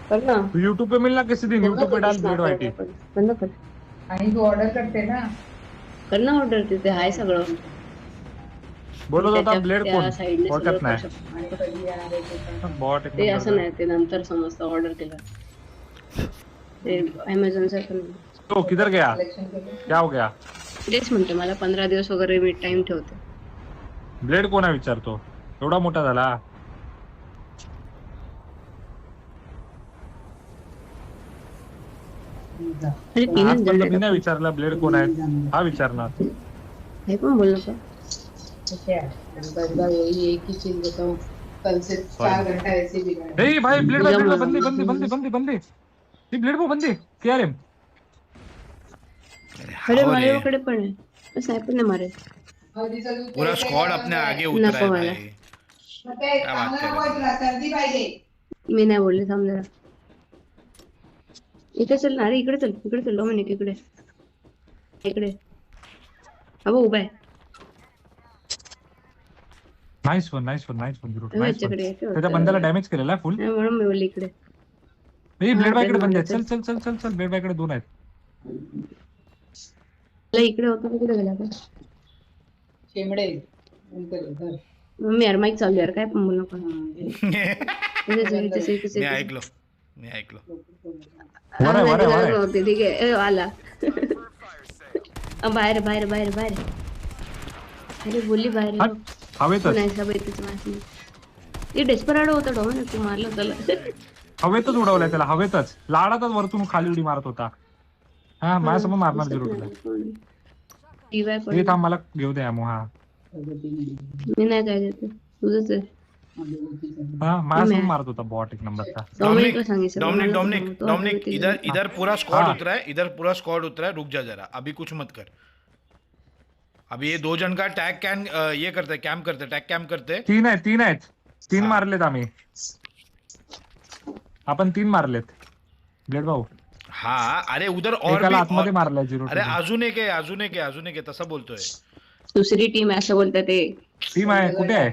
कर ना. तू यूट्यूब पे मिलना किसी दिन, बंद यूट्यूब पे कर डाल ब्लेड वाईटी. बंद कर. आणि तू ऑर्डर करते ना. कर ना ऑर्डर, तिथे आहे सगळं. बोलत होता ब्लेड त्या कोण साईडने सगळं ओळखत करू नाही. शकतो. आणि कधी येणार आहे ते पण. बॉट एक ते असं नंबर. नाही, ते नंतर समजतं ऑर्डर केलं ते. अमेझॉनचं पण तो किधर गया, सिलेक्शन केलं. क्या हो गया. तेच म्हणते, मला 15 दिवस वगैरे मी टाइम ठेवते. ब्लेड कोण आहे विचारतो, एवढा मोठा झाला. अरे तीनच आजपर्यंत मी जण नाही विचारला ब्लेड कोण आहे, हा विचारणार. हे पण बोल नका. क्या बंदा वही एक ही चीज बताऊं, कल से 4 घंटा ऐसे बिगाड़ा. ए भाई ब्लेड तुझ्या ब्लेड मुलाला. बंदी ती ब्लेड बंदी क्या रे. अरे माझ्याकडे पण आहे, स्नायपर ने मारे. पूरा स्क्वाड अपने आगे उतरा है नको मला. भाई. क्या बात कर रहे हो? सर्दी पाहिजे. मी नाही बोलले, थांब जरा. इथे चल ना, अरे इकडे चल डोमिनिक, इकडे. अबो उभा आहे. नाईस वन नाईस माझ्याकडे नाईस वन. येते त्याच्या बंद्याला डॅमेज केलेला फुल. म्हणून मी बोलले इकडे. ब्लेड बायकडे हा, बंद आहे. ते चल ब्लेड बायकडे 2 आहेत. इकडे होतो, कुठे गेला तो? शेमडे नंतर घर. मी यार माईक चालू यार, काय पण बोलू नका. मी ऐकलो. वर आहे. नव्हते ठीक आहे. आला. बाहेर. अरे बोलली बाहेर. हवेतच नाही सबाईतच माशी. ते डेस्पराडो होता डोमन, तू मारलं त्याला. हवेतच उडवलाय त्याला, हवेतच लाडातच वरतून खाली उडी मारत होता. हा माझ्यासमोर मारणार झिरो टूला. हे थांब, मला घेऊ दे अमो. हा मी नाही काय देते, तुझंच आहे. हा माझ्यासमोर मारत होता बॉट एक नंबरचा. डोमिनिकला सांगितलं. डोमिनिक इधर पूरा स्क्वाड उतरा है, रुक जा जरा, अभी कुछ मत कर. अभी ये 2 जन का टैग कैन ये करते, कैम्प करते. 3 आहेत. 3 मारलेत आम्ही. आपण 3 मारलेत ब्लेड भाऊ. हाँ अरे उधर और एकाला भी आतमध्ये मारलाय झिरो. अरे अजून एक आहे तसं बोलतोय. दुसरी टीम आहे असं बोलतात ते. टीम आहे कुठे आहे.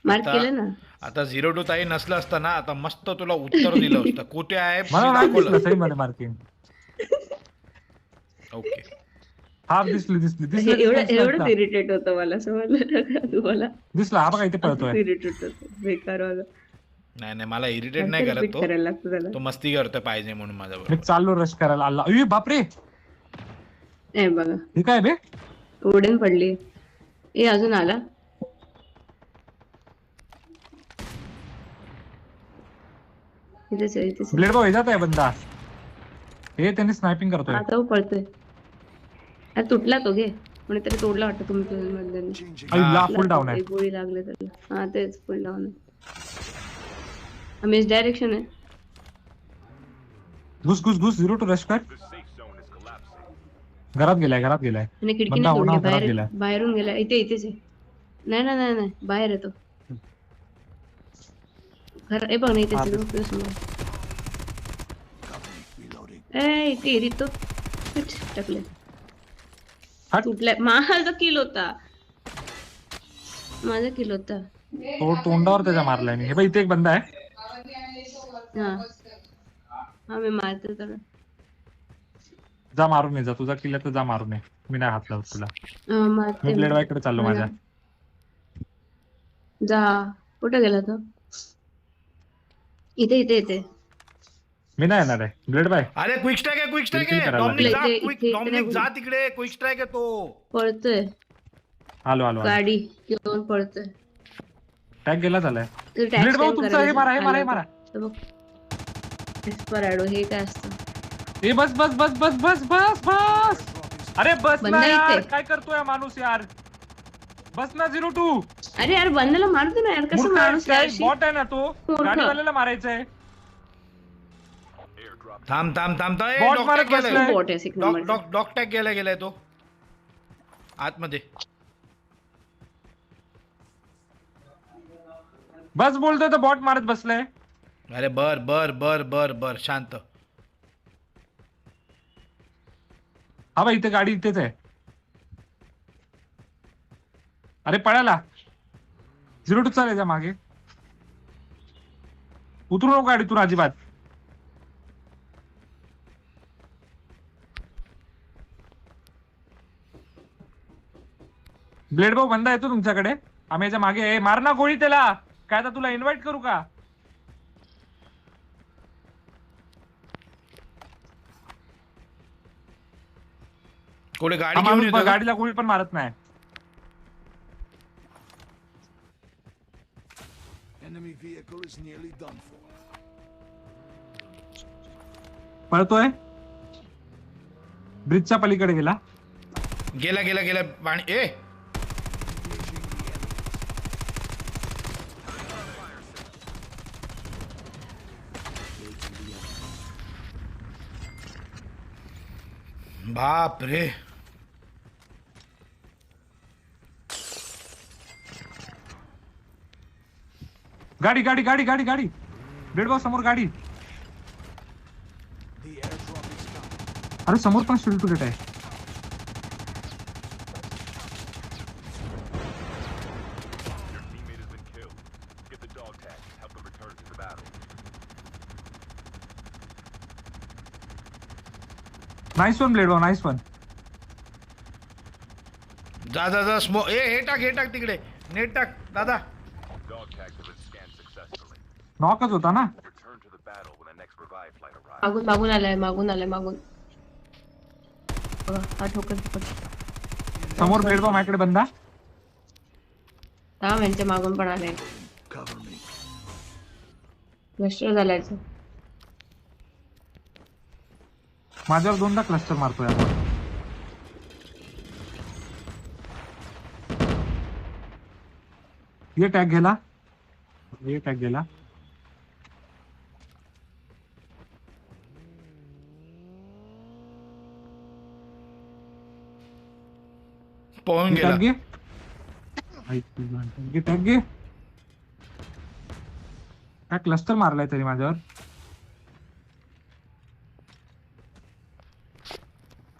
मार्क केलं ना. आता 0-2 ताई नसलं असतं ना, आता मस्त तुला उत्तर दिलं असतं. कुठे आहे मला नाही दाखवलं. दिसलं सही मध्ये मार्किंग. ओके हाफ दिसली एवढं इरिटेट होतं मला, समजलं तुम्हाला. दिसला हा बघा इथे पळतोय. इरिटेट होतं बेकार वाला. नाही मला इरिटेट नाही करत तो. करायला लागतं त्याला. तो मस्ती करतोय पाहिजे म्हणून माझा मी बरोबर. चाललो रश करायला. अल्ला अय बापरे, ए बघा हे काय बे. उडून पडली. ए अजून आला. इथेच ब्लेड भाऊ जात आहे बंदा. हे त्यांनी स्नायपिंग करतोय. आता पळतोय. अरे तुटला तो, घे कोणीतरी तोडला वाटतं तुमच्या. अय्या फुल डाऊन आहे. गोळी लागले त्याला. हा तेच फुल डाऊन आहे. मिस डायरेक्शन आहे. घुस 0 टू रश कर. घरात गेलाय. आणि खिडकीने बंदा तोडली. होणार, घरात गेलाय. बाहेरून गेला. इथेच आहे. नाही बाहेर येतो घर. ए बघ नाही इथेच इथे तो टाकले. तुटलाय. माझा किल होता. तो तोंडावर त्याच्या मारलाय मी. हे बघ इथे एक बंदा आहे. हा मी मारते त्याला. जा मारून ये, जा तुझा किल्ला तर जा मारून ये. मी नाही हात लावत तुला. मारते मी ब्लेड बायकडे चाललो माझ्या. जा. कुठे गेला तो. इथे मी नाही येणार आहे ब्लेड बाय. अरे क्विक स्ट्राइक आहे. बिलकुल करायला डॉमिनिक जा तिकडे. क्विक स्ट्राइक आहे तो. पळतोय. आलो गाडी घेऊन पळतोय. टॅग गेला झालाय. टॅग ब्लेड भाऊ तुमचा हे मारा. डेस्पराडो हे काय असतं. ए बस. अरे बस ना बंदा यार, इथे. काय करतोय माणूस यार. बस ना 0-2. अरे यार बंदाला मारतो ना यार. कसं माणूस बॉट आहे ना तो. गाडीवाल्याला मारायचंय. थांब बॉट मारत बसलाय. बोट आहे 6 नंबर. डॉग टॅग गेलाय तो आतमध्ये. बस बोलतोय तर बॉट मारत बसलाय. अरे बर शांत. हा भाई इथे गाडी इथेच आहे. अरे पळाला. 0-2 चालायचा मागे. उतरू नको गाडीतून अजिबात. ब्लेड भाऊ बंदा येतो तुमच्याकडे. आम्ही याच्या मागे आहे. मार ना गोळी त्याला. काय आता तुला इन्व्हाइट करू का? कोणी गाडी हा घेऊन माणूस येतो का? गाडीला गोळी पण मारत नाही. Enemy vehicle is nearly done for. पळतोय. ब्रिजच्या पलीकडे गेला. गेला गेला गेला पाणी ए बाप रे. गाडी गाडी गाडी गाडी गाडी. ब्लेड भाऊ समोर गाडी. The airdrop is coming. अरे समोर पण स्टील टुलेट आहे. Teammate has been killed. Get the dog tags. Help them return to the battle. Nice one blade भाऊ नाईस वन. जा जा जा स्मो ए हे टाक तिकडे नेट टाक दादा. Dog tags have been scanned successfully. नॉकच होता ना. Return to the battle when the next revive flight arrives. मागून आलाय मागून. बघा, हा ठोकर. समोर ब्लेड भाऊ माझ्याकडे बंदा. थांब, यांच्या मागून पण आलाय. Cover me. क्लस्टर झालाय. माझ्यावर दोनदा क्लस्टर मारतोय आता. ये टॅग गेला. पळून गेला. टॅग घे. काय क्लस्टर मारलाय तरी माझ्यावर.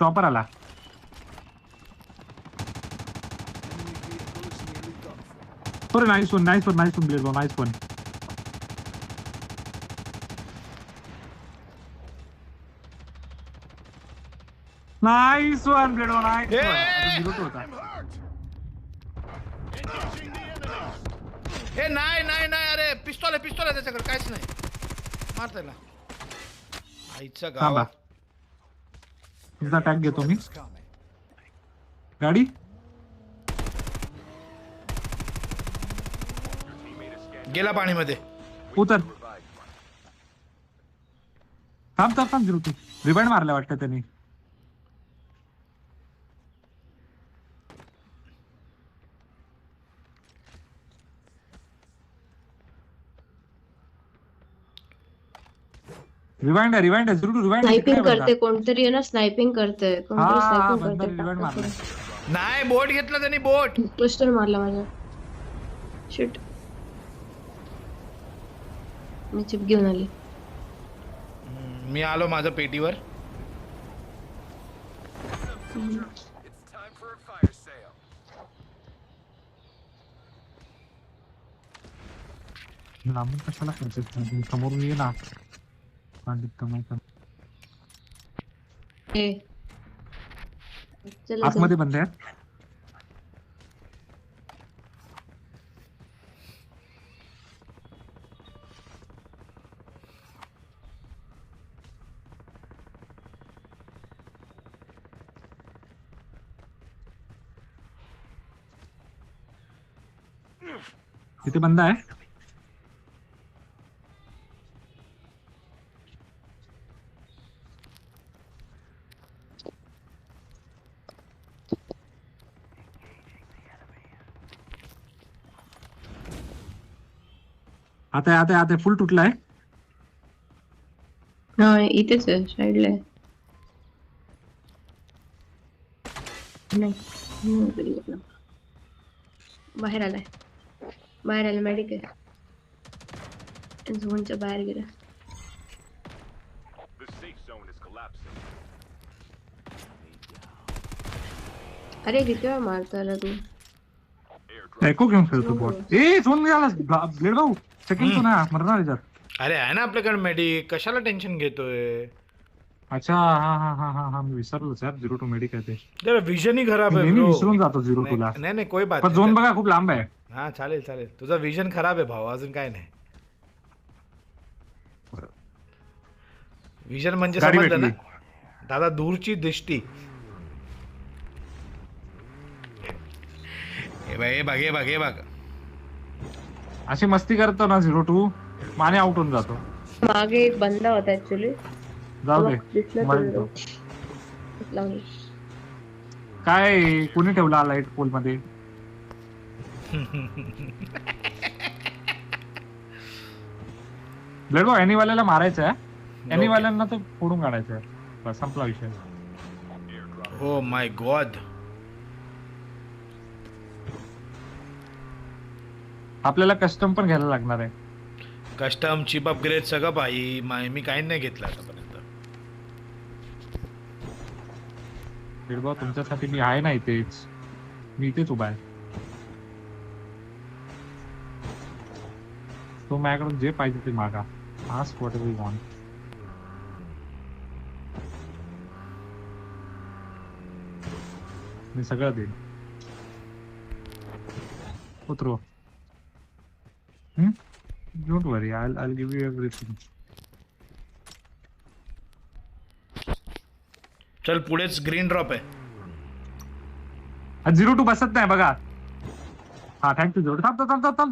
टॉपर आला. Enemy vehicle is nearly done for. Nice one blade भाऊ nice one. Nice one blade भाऊ नाईस वन. होता. हे नाही अरे पिस्तॉल आहे त्याच्याकडे काहीच नाही. मार त्याला. आईचा थांबा. गावात तुमचा टॅग घेतो मी. Is coming. गाडी. गेला पाणीमध्ये. उतर. थांब जिरू तू. रिबाइंड मारल्या वाटतं त्यांनी. रिवाइंड आहे जिरू रिवाइंड. स्नायपिंग करते कोणतरी आहे ना. स्नायपिंग करते रिवाइंड मारला. नाही बोट घेतला त्यांनी बोट. क्लस्टर मारला माझा. शिट, मी चिप घेऊन आली. मी आलो माझ्या पेटीवर. It's time for a fire sale. लांबून कशाला करायचं. समोरून ये ना. ए, चला आतमध्ये बंद आहे. तिथे बंद आहे. आता फुल तुटलाय. हा, इथेच आहे साईडला. नाही, बाहेर आलाय मेडिक आहे. झोनच्या बाहेर गेला. The safe zone is collapsing. अरे किती वेळा मारतो आला तू. Airdrop. एको घेऊन खेळतो बॉट. ए झोन मिळाला. ब्लेड भाऊ सेकंड तो ना मरणार याच्यात. अरे आहे ना आपल्याकडे मेडिक, कशाला टेन्शन घेतोय? अच्छा हा मी विसरलोच यार. 02 मेडिक आहे ते. जरा विजन ही खराब मी आहे नेहमी ब्रो. विसरून जातो 02 ला. नाही नाही कोई बात पण नाही. झोन बघा खूप लांब आहे. हा चालेल चालेल, तुझा विजन खराब आहे भाऊ, अजून काय नाही. विजन म्हणजे गाडी समजलं ना भेटली. दादा, दूरची दृष्टी. हे बघ हे बघ हे बघ हे बघ. अशी मस्ती करतो ना 02 माने आउट होऊन जातो. मागे एक बंदा होता ऍक्च्युली. जाऊ दिसला दे तो मरेल तो. लावून. काय कोणी ठेवला लाईट पोल मध्ये? ब्लेड बॉय वाल्याला मारायचं आहे. वाल्यांना तर फोडून काढायचं आहे. बस संपला विषय. Oh my God. आपल्याला कस्टम पण घ्यायला लागणार आहे. कस्टम चिप अपग्रेड सगळं भाई. मी काही नाही घेतलं आतापर्यंत. ब्लेड बॉय तुमच्यासाठी मी आहे ना इथेच. मी इथेच उभा आहे. तो माझ्याकडून जे पाहिजे ते मागा. Ask whatever you want. मी सगळं देईन. उतरो. Don't worry, I'll give you everything. चल पुढेच ग्रीन ड्रॉप आहे. 02 बसत नाही बघा. हा थँक्यू जोड. थांब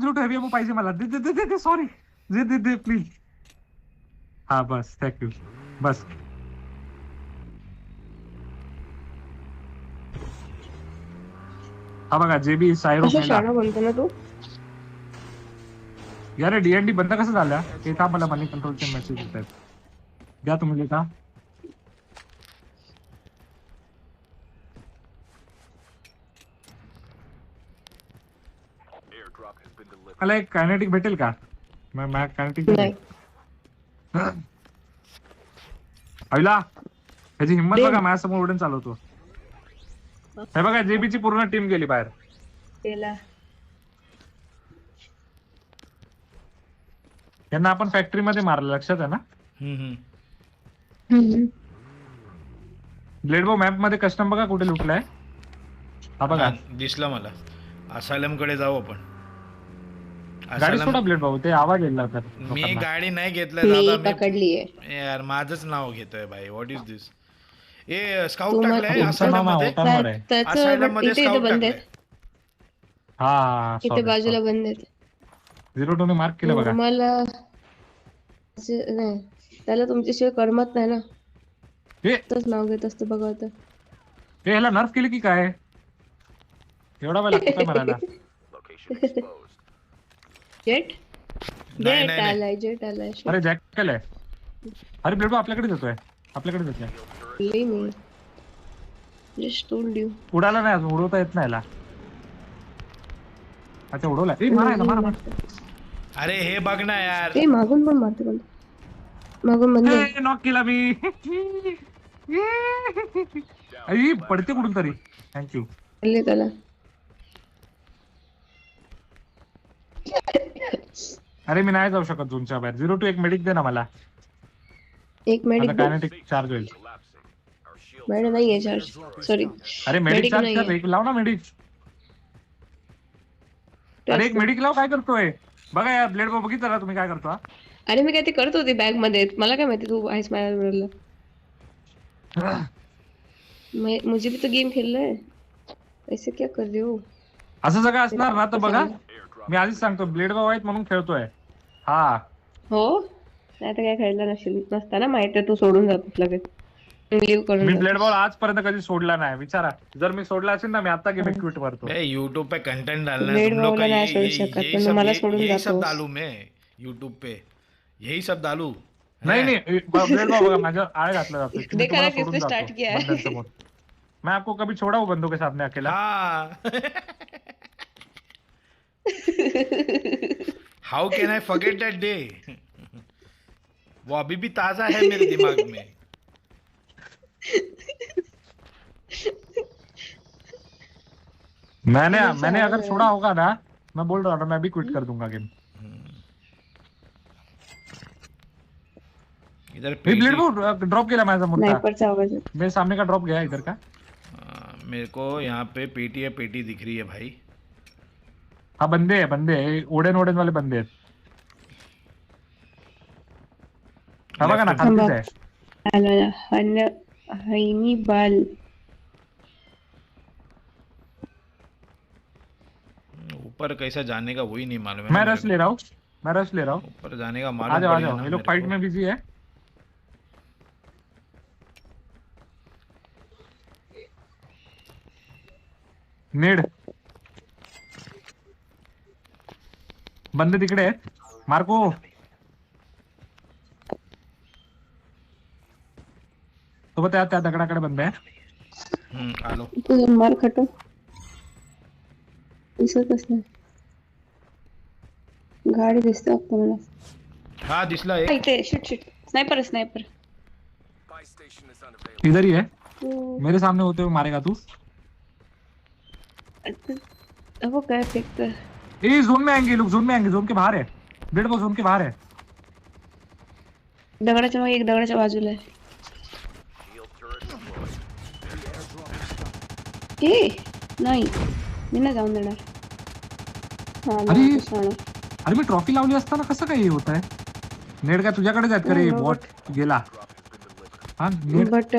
02 हेवी एमो पाहिजे मला. दे सॉरी. They please. हा बस थँक्यू. बस हा बघा जेबी सायरो असं शाळा म्हणतो ना तू. यार D&D बंद कसं झालं? ते का मला मनी कंट्रोलचे मेसेज येत आहेत. द्या तुम्ही का? Airdrop has been delivered. मला एक कायनेटिक भेटेल का? मैं कायनेटिक नाही. अहिला ह्याची हिंमत बघा, माझ्यासमोर उडून चालवतो. हे बघा जेबीची पूर्ण टीम गेली बाहेर. त्याला यांना आपण फॅक्टरी मध्ये मारलं, लक्षात आहे ना? ब्लेड बॉ मॅप मध्ये कस्टम बघा कुठे लुटलाय. हा बघा दिसलं मला. असायलम कडे जाऊ आपण. गाडी सोडा ब्लेड भाऊ, ते आवाज येईल तर. मी गाडी नाही घेतलाय मी दादा. पकडलीये. यार माझंच नाव घेतोय भाई. What is this? ए स्काउट तू टाकलंय मग- असायलम मध्ये. होटांवर आहे. त्याचं असायलम but मध्ये इथे इथे स्काउट बंद आहेत. टाकलंय. हा इथे बाजूला बंद आहेत. 02 ने मार्क केलं बघा. मला नाही, त्याला तुमच्याशिवाय करमत नाही ना. हे तोच नाव घेत असतो बघा आता. ह्याला नर्फ केली की काय? एवढा वेळ लागतो काय मारायला? Location exposed. जेट नाही, जेट नाही. आलाय, जेट आलाय. अरे जॅक केलंय. अरे ब्लेड भाऊ आपल्याकडे येतोय. आपल्याकडे येतोय. शिकले मी. Just told you. उडाला नाही अजून, उडवता येत नाही याला. अच्छा उडवला. ए मारा. अरे हे बघ ना यार. ए मागून पण मारते पण. मागून बंद आहे. नॉक केला मी. आई पडते कुठून तरी. थँक्यू. हल्ले त्याला. अरे मी नाही जाऊ शकत झोनच्या बाहेर. 02 एक मेडिक दे ना मला. एक मेडिक आता कायनेटिक चार्ज होईल. Collapsing. Our shield. मेड नाहीये चार्ज. सॉरी. अरे मेडिक Medic चार्ज नाहीये. कर. एक लाव ना मेडिक. अरे एक मेडिक लाव. काय करतोय बघा यार. ब्लेड बॉ बघितलं ना तुम्ही काय करतो हा? अरे मी काय ते करत होते बॅग मध्ये. मला काय माहिती तू आहेस माझ्या बरोबर. मुझे भी तो गेम खेलना है. ऐसे क्या कर रहे हो? असं सगळं असणार ना तर बघा. Airdrop. मी आधीच सांगतो ब्लेड बॉ आहेत म्हणून खेळतोय. हा हो नाही तर काय खेळला नसेल. नसताना माहिती तू सोडून जातोस लगेच. लिव्ह करून मी जातोस. ब्लेड बॉल आजपर्यंत कधी सोडला नाही. विचारा. जर मी सोडला असेल ना मी आता गेम क्विट करतो. यूट्यूब पे कंटेंट डालना है Blade तुम लोग का. Ball नाही सोडू शकत, पण मला सोडून यही सब जातोस. डालू मैं यूट्यूब पे. यही सब डालू. नाही ब्लेड बॉल बघा माझ्या आळ घातला जातो. मी देखा तुम्हाला ना किसने सोडून start जातो किया है. बंद्यांसमोर. मैं आपको कभी छोड़ा हूँ बंदों के सामने अकेला? हाँ. How can I forget that day? वो अभी भी ताजा है मेरे दिमाग में. मैंने अगर छोड़ा होगा ना, मैं बोल रहा हूँ मैं भी क्विट कर दूंगा गेम. इधर ब्लेड वो ड्रॉप केला माझा मोठा स्नायपरचा आवाज येतो. मेरे सामने का ड्रॉप गया इधर का. मेरे को यहाँ पे पेटी है, पेटी दिख रही है भाई. हाँ बंदे है ओडेन वाले बंदे आहेत. हा बघा ना Left खालतीच आहे. आला हॅनिबल. ऊपर कैसा जाने का वही नहीं मालूम है मैं ना रश मेरे ले रहा हूँ मैं रश ले रहा हूँ. को. ऊपर जाने का आ मालूम जाओ पड़ेगा ना ये लोग मेरे फाइट को. में बिजी है. नेड बंदे तिकडे आहेत. मार्को सोबत त्या दगडाकडे बंद आहे. आलो. तुझं मार खटो दिसतच नाही. गाडी दिसते फक्त मला. हा दिसला एक. इथे shit sniper sniper. Buy station is unavailable. इधर ही है मेरे सामने होते हुए मारेगा तू. वो काय फेकतं. ए जोन में आएंगे लोग जोन के बाहर है. ब्लेड वो जोन के बाहर है. दगडाच्या मागे एक दगडाच्या बाजूला आहे. Shield turret deployed. ए नाही मी नाही जाऊन देणार. हा अरे. नाही, शाणा. अरे मी ट्रॉफी लावली असताना कसं काय हे होत आहे. नेड काय तुझ्याकडेच आहेत का रे. हो, बॉट गेला. Drop has been delivered. हाँ बट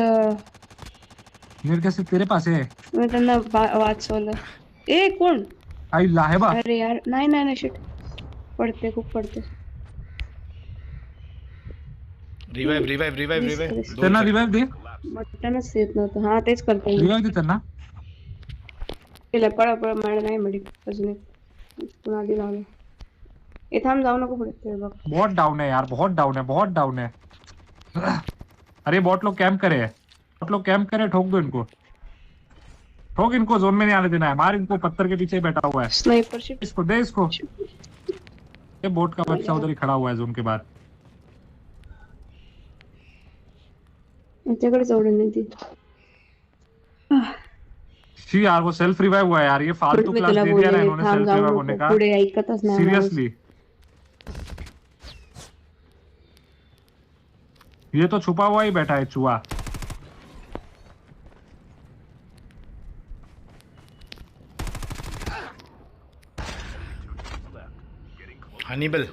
नेड कैसे तेरे पास है. मी त्यांना वाचवलं. ए कोण. आई ला है बा. अरे यार नाही शिट पडते खूप पडते. रिवाइव. त्यांना रिवाइव दे. मटनच येत नव्हतं. हा तेच करते मी. रिवाइव दे त्यांना. केलं पळ माड नाही मेडिक अजून एक पुन्हा आधी लावलं. ए थांब जाऊ नको पुढे ते बघ. बहुत डाउन है यार बहुत डाउन है. अरे बॉट लोग कैंप करे ठोक इनको जोन में नहीं आने देना है. मार इनको पत्थर के पीछे बैठा हुआ है. Sniper shit. इसको दे इसको. ये बोट का बच्चा उधर ही खड़ा हुआ है जोन के बाद. त्याच्याकडे सोडून नाही ती. शी यार वो सेल्फ रिवाइव हुआ है यार. ये फालतू मी क्लास तुला दे दिया ना बोलले इन्होंने थांब सेल्फ जाऊ रिवाइव होने नको का. पुढे ऐकतच नाही माणूस. सीरियसली ये तो छुपा हुआ ही बैठा है चूहा. हनीबल